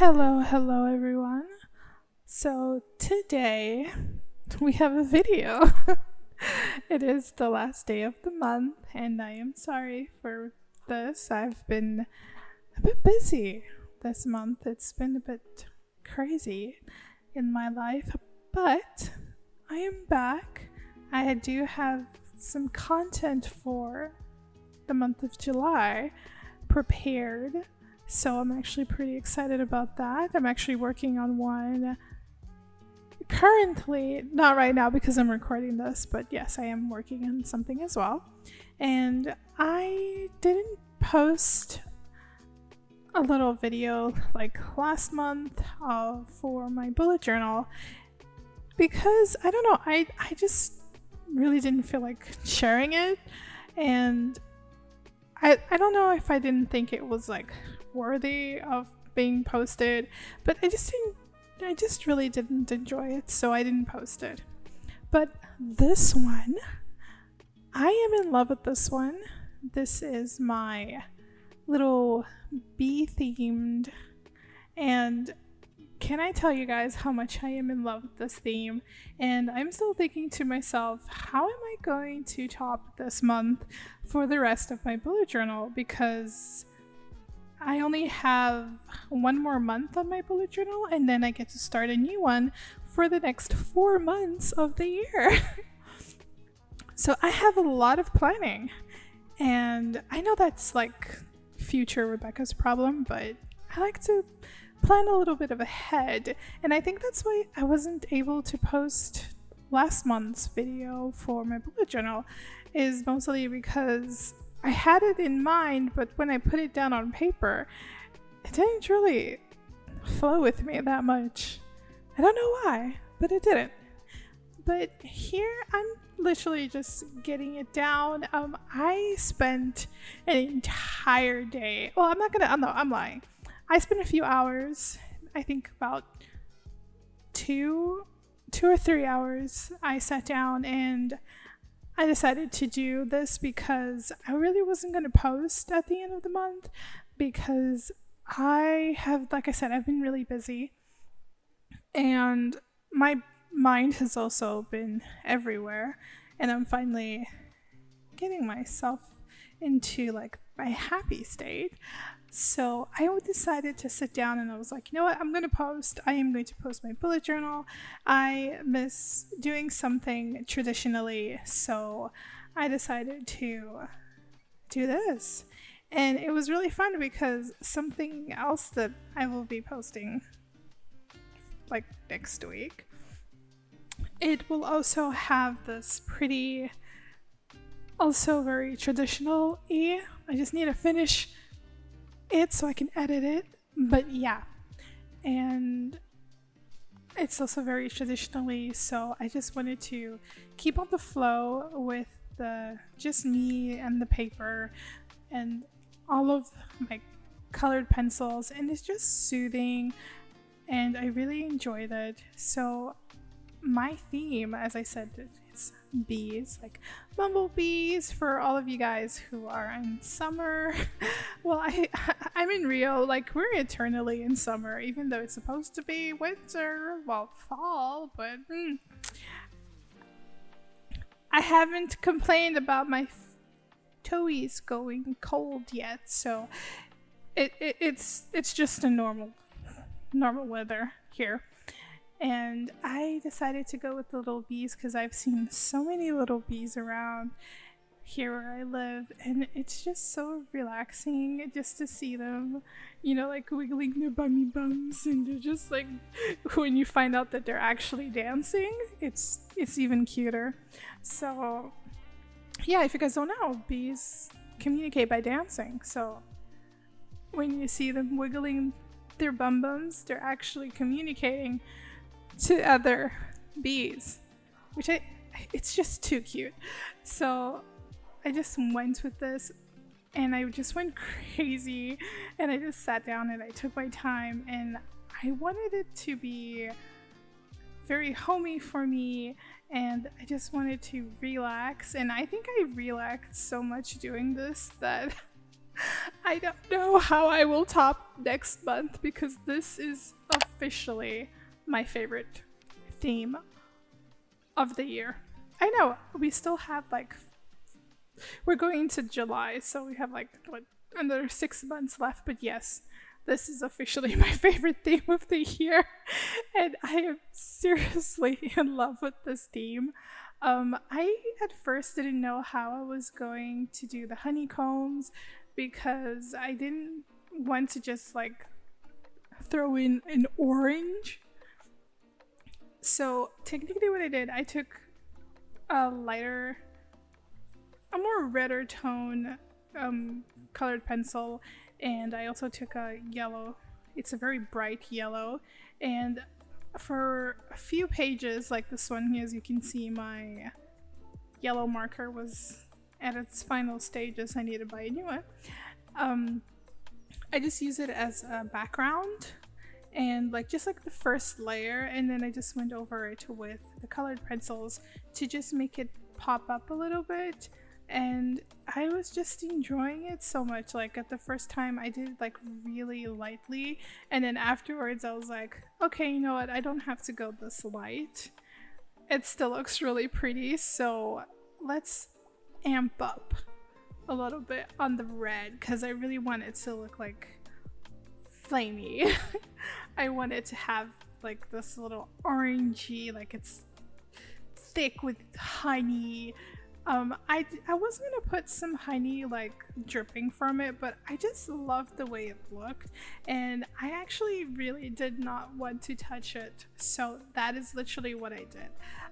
Hello everyone. So today we have a video. It is the last day of the month and I am sorry for this. I've been a bit busy this month. It's been a bit crazy in my life, but I am back. I do have some content for the month of July prepared. So I'm actually pretty excited about that. I'm actually working on one currently, not right now because I'm recording this, but yes, I am working on something as well. And I didn't post a little video like last month for my bullet journal because I don't know, I just really didn't feel like sharing it, and I don't know if I didn't think it was like worthy of being posted, but I just really didn't enjoy it, so I didn't post it. But this one, I am in love with this one. This is my little bee themed, and can I tell you guys how much I am in love with this theme? And I'm still thinking to myself, how am I going to top this month for the rest of my bullet journal? Because I only have one more month on my bullet journal and then I get to start a new one for the next 4 months of the year. So I have a lot of planning, and I know that's like future Rebecca's problem, but I like to plan a little bit of ahead, and I think that's why I wasn't able to post last month's video for my bullet journal, is mostly because I had it in mind, but when I put it down on paper, it didn't really flow with me that much. I don't know why, but it didn't. But here I'm literally just getting it down. I spent an entire day. Well, I'm lying. I spent a few hours, I think about two or 3 hours. I sat down and I decided to do this because I really wasn't going to post at the end of the month because like I said, I've been really busy and my mind has also been everywhere, and I'm finally getting myself into like my happy state. So I decided to sit down and I was like, you know what, I am going to post my bullet journal. I miss doing something traditionally, so I decided to do this. And it was really fun because something else that I will be posting like next week, it will also have this pretty, also very traditional-y. I just need to finish it so I can edit it, but yeah, and it's also very traditionally, so I just wanted to keep on the flow with the just me and the paper and all of my colored pencils, and it's just soothing and I really enjoyed it. So my theme, as I said, it's bees, like bumblebees for all of you guys who are in summer. Well, I'm in Rio, like we're eternally in summer, even though it's supposed to be winter, well, fall, but I haven't complained about my toes going cold yet, so it's just a normal weather here. And I decided to go with the little bees because I've seen so many little bees around here where I live, and it's just so relaxing just to see them, you know, like wiggling their bummy bums, and they're just like, when you find out that they're actually dancing, it's even cuter. So yeah, if you guys don't know, bees communicate by dancing, so when you see them wiggling their bum bums, they're actually communicating to other bees, which it's just too cute. So I just went with this and I just went crazy, and I just sat down and I took my time, and I wanted it to be very homey for me, and I just wanted to relax, and I think I relaxed so much doing this that I don't know how I will top next month because this is officially my favorite theme of the year. I know we still have like, we're going into July, so we have like what, another 6 months left, but yes, this is officially my favorite theme of the year, and I am seriously in love with this theme. I at first didn't know how I was going to do the honeycombs because I didn't want to just like throw in an orange. So technically what I did, I took a lighter, a more redder tone colored pencil, and I also took a yellow. It's a very bright yellow, and for a few pages like this one here, as you can see, my yellow marker was at its final stages. I need to buy a new one. I just use it as a background and like just like the first layer, and then I just went over it with the colored pencils to just make it pop up a little bit. And I was just enjoying it so much. Like at the first time I did it like really lightly, and then afterwards I was like, okay, you know what, I don't have to go this light. It still looks really pretty, so let's amp up a little bit on the red because I really want it to look like flamey. I want it to have like this little orangey, like it's thick with honey. I was gonna put some honey like dripping from it, but I just loved the way it looked, and I actually really did not want to touch it, so that is literally what I did.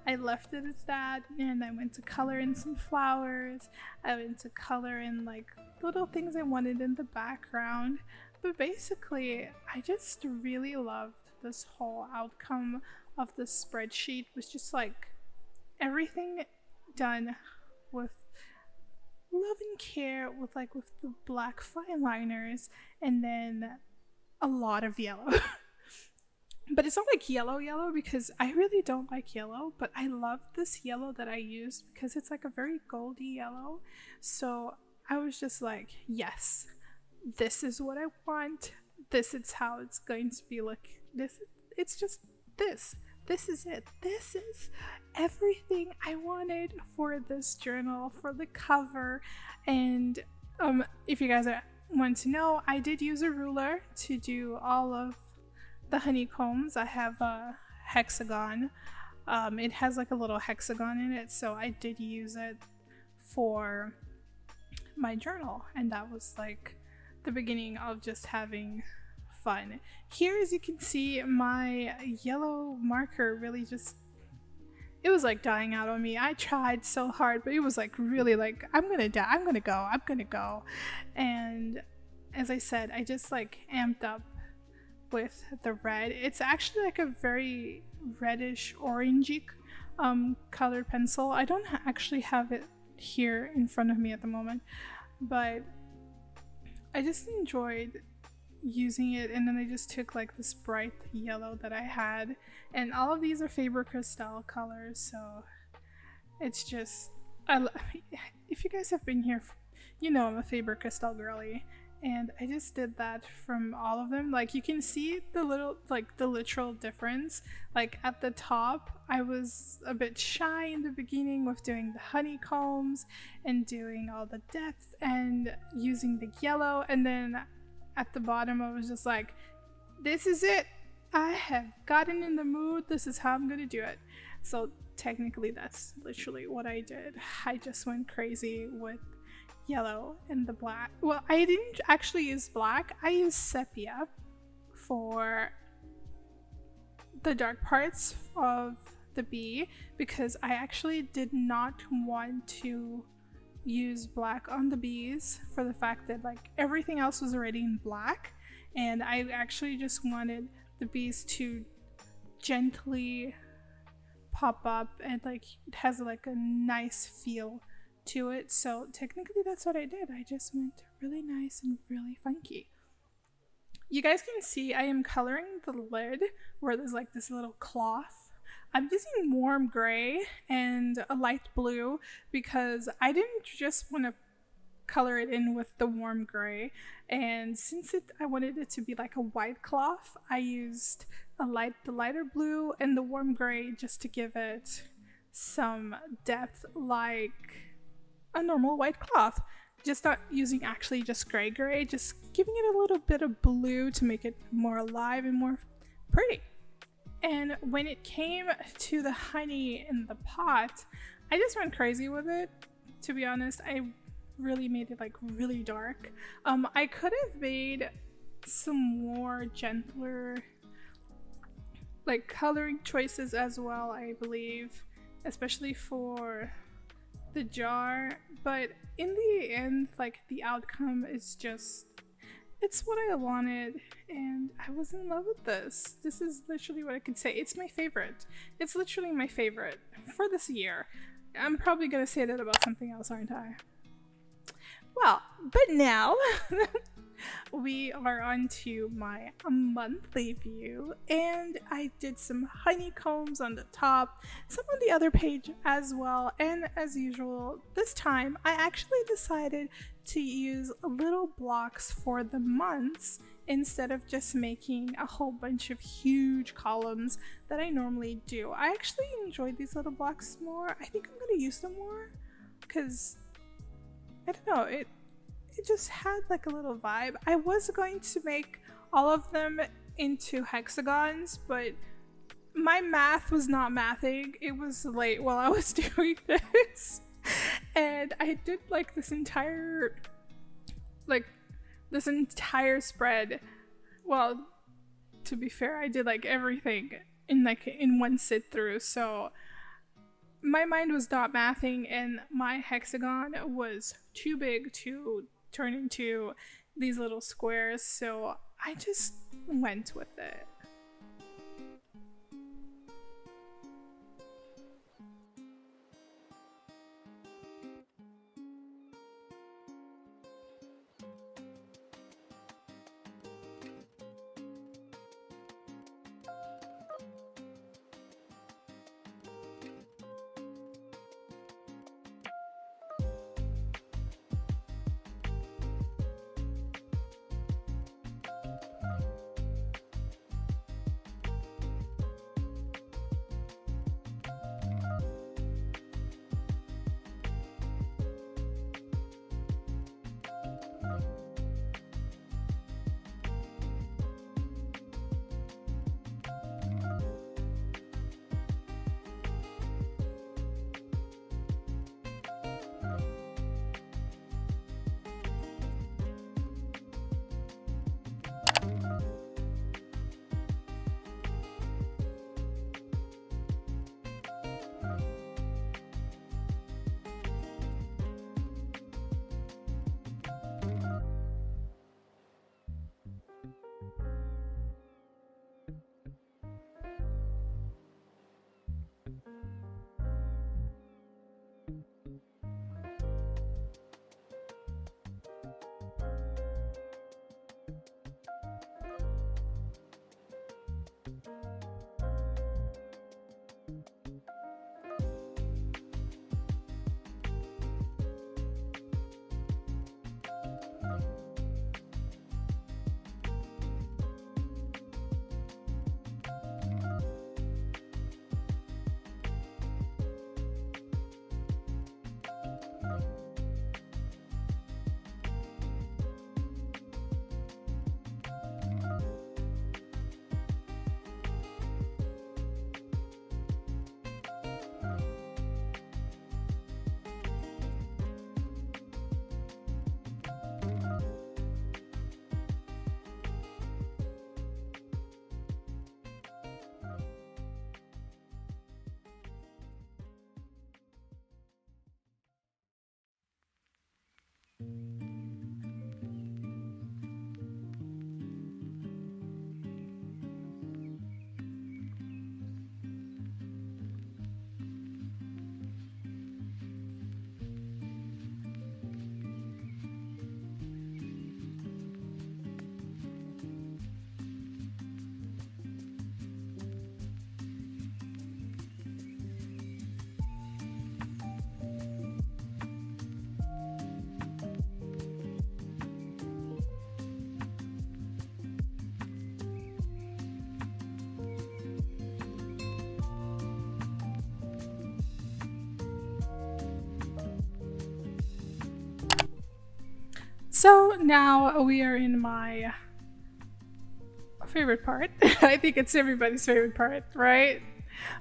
I left it as that, and I went to color in some flowers. I went to color in like little things I wanted in the background, but basically I just really loved this whole outcome of the spreadsheet. It was just like everything done with love and care, with the black fine liners, and then a lot of yellow. But it's not like yellow because I really don't like yellow, but I love this yellow that I used because it's like a very goldy yellow. So I was just like, yes, this is what I want. This is how it's going to be. Look, it's just this. This is it. This is everything I wanted for this journal, for the cover. And if you guys want to know, I did use a ruler to do all of the honeycombs. I have a hexagon. It has like a little hexagon in it, so I did use it for my journal, and that was like the beginning of just having fun. Here, as you can see, my yellow marker really just, it was like dying out on me. I tried so hard, but it was like really like, I'm gonna die, I'm gonna go. And as I said, I just like amped up with the red. It's actually like a very reddish orangey colored pencil. I don't actually have it here in front of me at the moment, but I just enjoyed using it. And then I just took like this bright yellow that I had, and all of these are Faber Castle colors, so it's just, if you guys have been here, you know I'm a Faber Castle girly, and I just did that from all of them. Like you can see the little, like the literal difference. Like at the top I was a bit shy in the beginning with doing the honeycombs and doing all the depth and using the yellow, and then at the bottom I was just like, this is it, I have gotten in the mood, this is how I'm gonna do it. So technically that's literally what I did. I just went crazy with yellow and the black. Well, I didn't actually use black, I used sepia for the dark parts of the bee because I actually did not want to use black on the bees for the fact that like everything else was already in black, and I actually just wanted the bees to gently pop up, and like it has like a nice feel to it. So technically that's what I did. I just went really nice and really funky. You guys can see I am coloring the lid where there's like this little cloth. I'm using warm gray and a light blue because I didn't just want to color it in with the warm gray. And since I wanted it to be like a white cloth, I used the lighter blue and the warm gray just to give it some depth like a normal white cloth. Just not using actually just gray, just giving it a little bit of blue to make it more alive and more pretty. And when it came to the honey in the pot, I just went crazy with it. To be honest, I really made it like really dark. I could have made some more gentler like coloring choices as well, I believe, especially for the jar, but in the end, like the outcome is just, it's what I wanted, and I was in love with this. This is literally what I could say. It's my favorite. It's literally my favorite for this year. I'm probably gonna say that about something else, aren't I? Well, but now we are on to my monthly view, and I did some honeycombs on the top, some on the other page as well, and as usual, this time I actually decided to use little blocks for the months instead of just making a whole bunch of huge columns that I normally do. I actually enjoyed these little blocks more. I think I'm gonna use them more because I don't know, it just had like a little vibe. I was going to make all of them into hexagons, but my math was not mathing. It was late while I was doing this, and I did like this entire spread. Well, to be fair, I did like everything in one sit through, so my mind was not mathing, and my hexagon was too big to turn into these little squares, so I just went with it. So now we are in my favorite part. I think it's everybody's favorite part, right?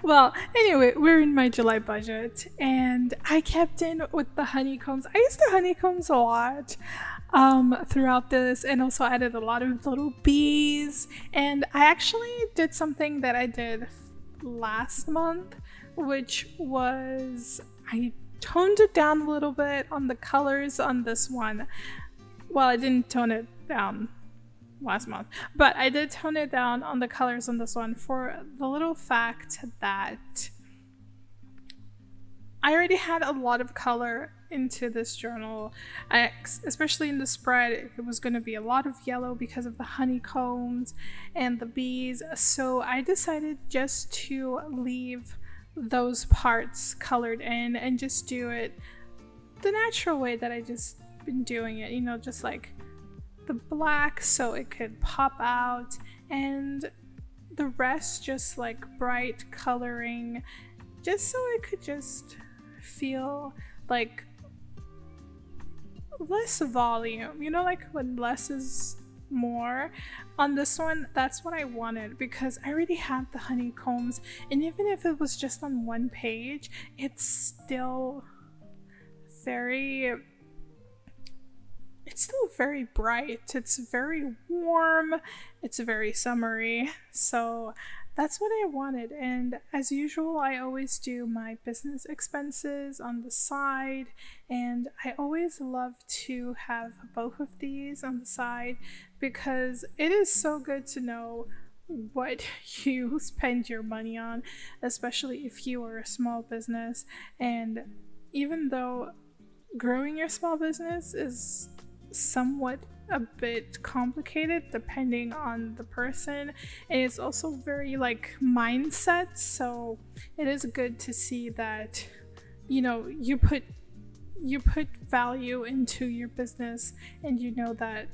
Well, anyway, we're in my July budget, and I kept in with the honeycombs. I used the honeycombs a lot throughout this, and also added a lot of little bees. And I actually did something that I did last month, which was I toned it down a little bit on the colors on this one. Well, I didn't tone it down last month, but I did tone it down on the colors on this one for the little fact that I already had a lot of color into this journal. Especially in the spread, it was going to be a lot of yellow because of the honeycombs and the bees, so I decided just to leave those parts colored in and just do it the natural way that I just been doing it, you know, just like the black so it could pop out, and the rest just like bright coloring, just so it could just feel like less volume, you know, like when less is more. On this one, that's what I wanted, because I already had the honeycombs, and even if it was just on one page, it's still very bright, it's very warm, it's very summery, so that's what I wanted. And as usual, I always do my business expenses on the side, and I always love to have both of these on the side because it is so good to know what you spend your money on, especially if you are a small business. And even though growing your small business is somewhat a bit complicated depending on the person, and it's also very like mindset, so it is good to see that, you know, you put value into your business and you know that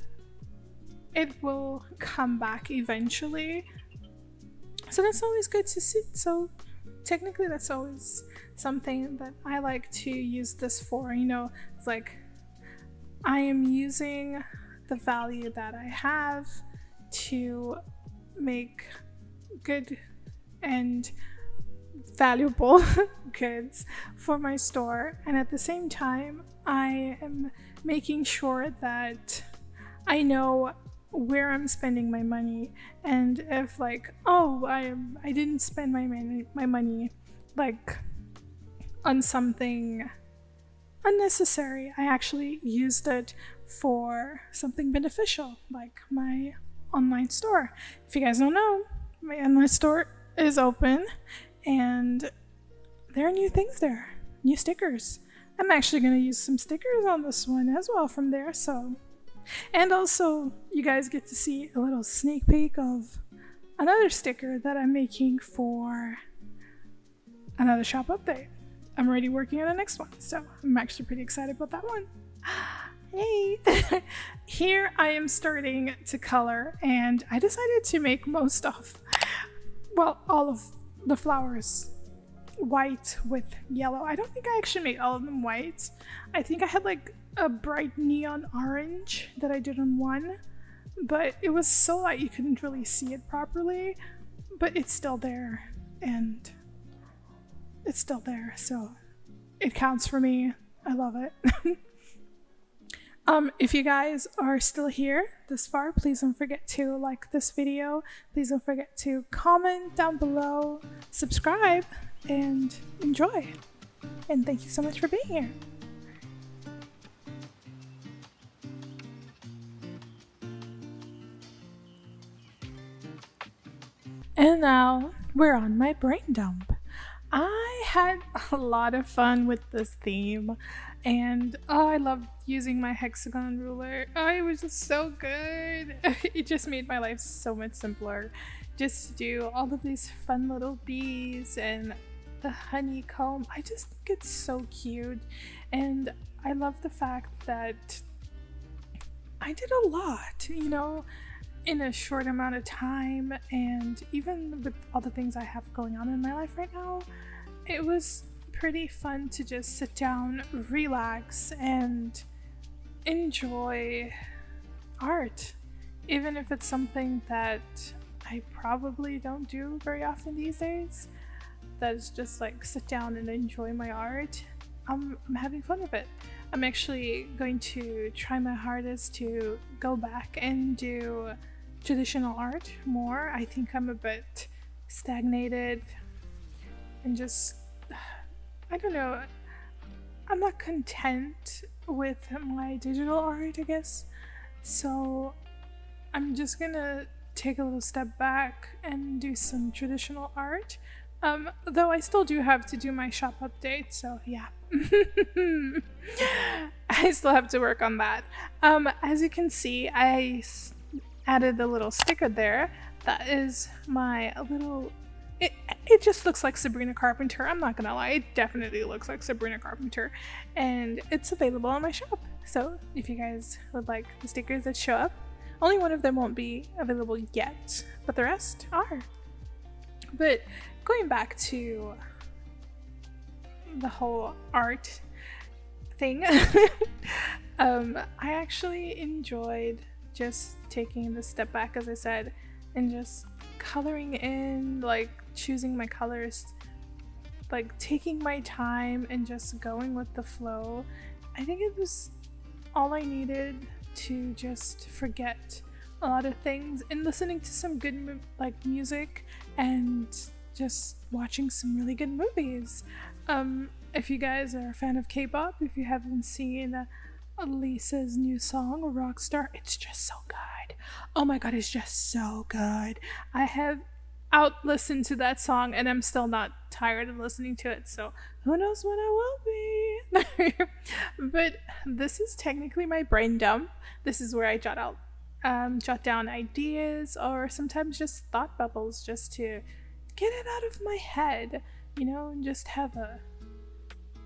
it will come back eventually. So that's always good to see. So technically that's always something that I like to use this for, you know. It's like I am using the value that I have to make good and valuable goods for my store, and at the same time I am making sure that I know where I'm spending my money, and if like, oh, I didn't spend my money like on something unnecessary, I actually used it for something beneficial, like my online store. If you guys don't know, my online store is open and there are new things there, new stickers. I'm actually going to use some stickers on this one as well from there. So, and also you guys get to see a little sneak peek of another sticker that I'm making for another shop update. I'm already working on the next one, so I'm actually pretty excited about that one. Hey! Here I am starting to color, and I decided to make most of, well, all of the flowers white with yellow. I don't think I actually made all of them white. I think I had like a bright neon orange that I did on one, but it was so light you couldn't really see it properly, but it's still there, and it's still there, so it counts for me. I love it. If you guys are still here this far, please don't forget to like this video. Please don't forget to comment down below, subscribe, and enjoy. And thank you so much for being here. And now we're on my brain dump. I had a lot of fun with this theme, and I loved using my hexagon ruler. Oh, it was just so good. It just made my life so much simpler. Just to do all of these fun little bees and the honeycomb. I just think it's so cute, and I love the fact that I did a lot, you know, in a short amount of time. And even with all the things I have going on in my life right now, it was pretty fun to just sit down, relax, and enjoy art, even if it's something that I probably don't do very often these days. That's just like sit down and enjoy my art. I'm having fun with it. I'm actually going to try my hardest to go back and do traditional art more. I think I'm a bit stagnated and just, I don't know, I'm not content with my digital art, I guess. So I'm just gonna take a little step back and do some traditional art. Though I still do have to do my shop update, so yeah. I still have to work on that. As you can see, I added the little sticker there. That is my little... It just looks like Sabrina Carpenter. I'm not gonna lie, it definitely looks like Sabrina Carpenter. And it's available on my shop. So if you guys would like the stickers that show up, only one of them won't be available yet, but the rest are. But going back to the whole art thing, I actually enjoyed just taking the step back, as I said, and just coloring in, like choosing my colors, like taking my time and just going with the flow. I think it was all I needed to just forget a lot of things and listening to some good music and just watching some really good movies. If you guys are a fan of K-pop, if you haven't seen Lisa's new song Rockstar, it's just so good. Oh my god, it's just so good. I have out listened to that song and I'm still not tired of listening to it, so who knows when I will be. But this is technically my brain dump. This is where I jot down ideas or sometimes just thought bubbles just to get it out of my head, you know, and just have a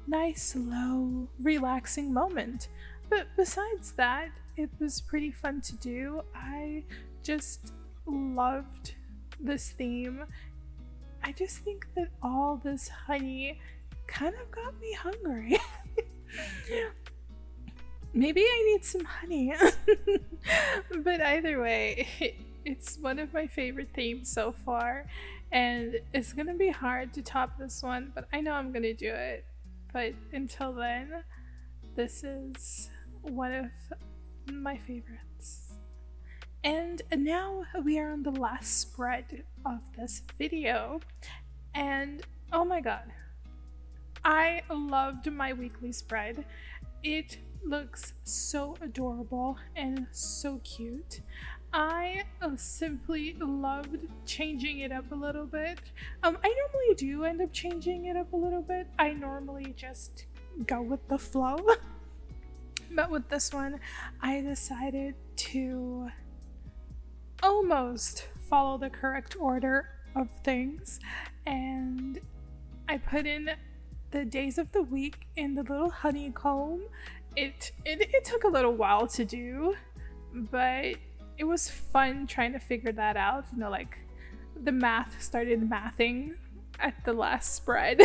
nice, slow, relaxing moment. But besides that, it was pretty fun to do. I just loved this theme. I just think that all this honey kind of got me hungry. Maybe I need some honey. But either way, it's one of my favorite themes so far, and it's gonna be hard to top this one, but I know I'm gonna do it. But until then, this is one of my favorites. And now we are on the last spread of this video, and oh my god, I loved my weekly spread. It looks so adorable and so cute. I simply loved changing it up a little bit. I normally do end up changing it up a little bit. I normally just go with the flow. But with this one, I decided to almost follow the correct order of things, and I put in the days of the week in the little honeycomb. It took a little while to do, but it was fun trying to figure that out. You know, like the math started mathing at the last spread.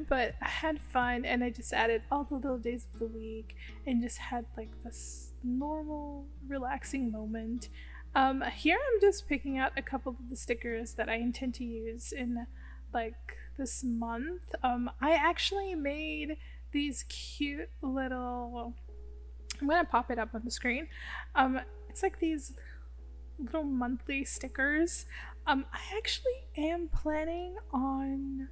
But I had fun, and I just added all the little days of the week and just had like this normal relaxing moment. Here I'm just picking out a couple of the stickers that I intend to use in like this month. I actually made these cute little, I'm gonna pop it up on the screen. It's like these little monthly stickers. I actually am planning on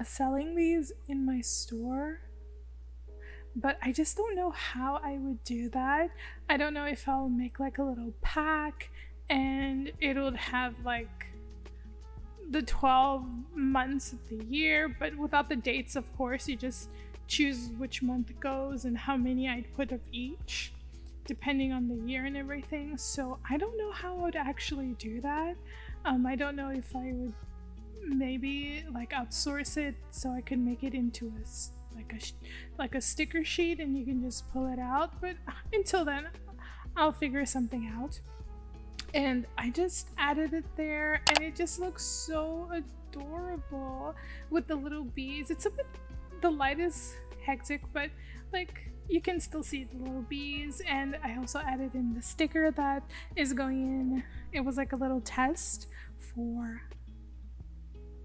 selling these in my store, but I just don't know how I would do that. I don't know if I'll make like a little pack and it'll have like the 12 months of the year, but without the dates, of course. You just choose which month it goes and how many I'd put of each, depending on the year and everything. So I don't know how I would actually do that. I don't know if I would maybe like outsource it so I could make it into like a sticker sheet and you can just pull it out. But until then, I'll figure something out. And I just added it there, and it just looks so adorable with the little bees. It's a bit the light is hectic, but like you can still see the little bees. And I also added in the sticker that is going in. It was like a little test for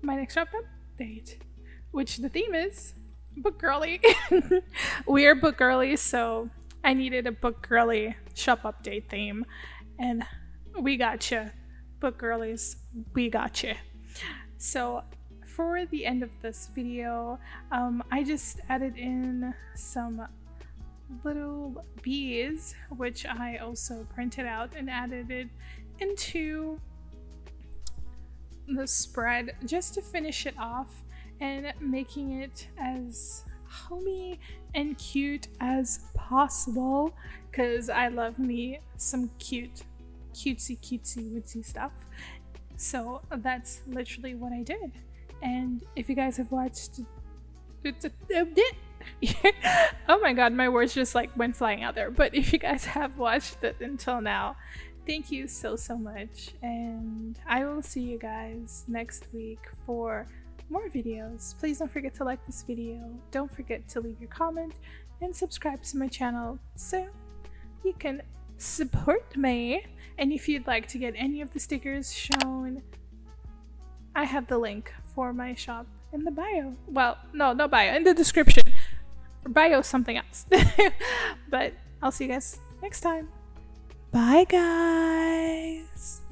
my next shop update, which the theme is book girly. We are book girly, so I needed a book girly shop update theme, and we gotcha, book girlies, we gotcha. So for the end of this video, I just added in some little bees, which I also printed out and added it into the spread just to finish it off and making it as homey and cute as possible, because I love me some cutesy wootsy stuff. So that's literally what I did. And if you guys have watched oh my god, my words just like went flying out there. But if you guys have watched it until now, thank you so much, and I will see you guys next week for more videos. Please don't forget to like this video, don't forget to leave your comment and subscribe to my channel so you can support me. And if you'd like to get any of the stickers shown, I have the link for my shop in the bio. Well, no bio, in the description. Bio something else. But I'll see you guys next time. Bye guys.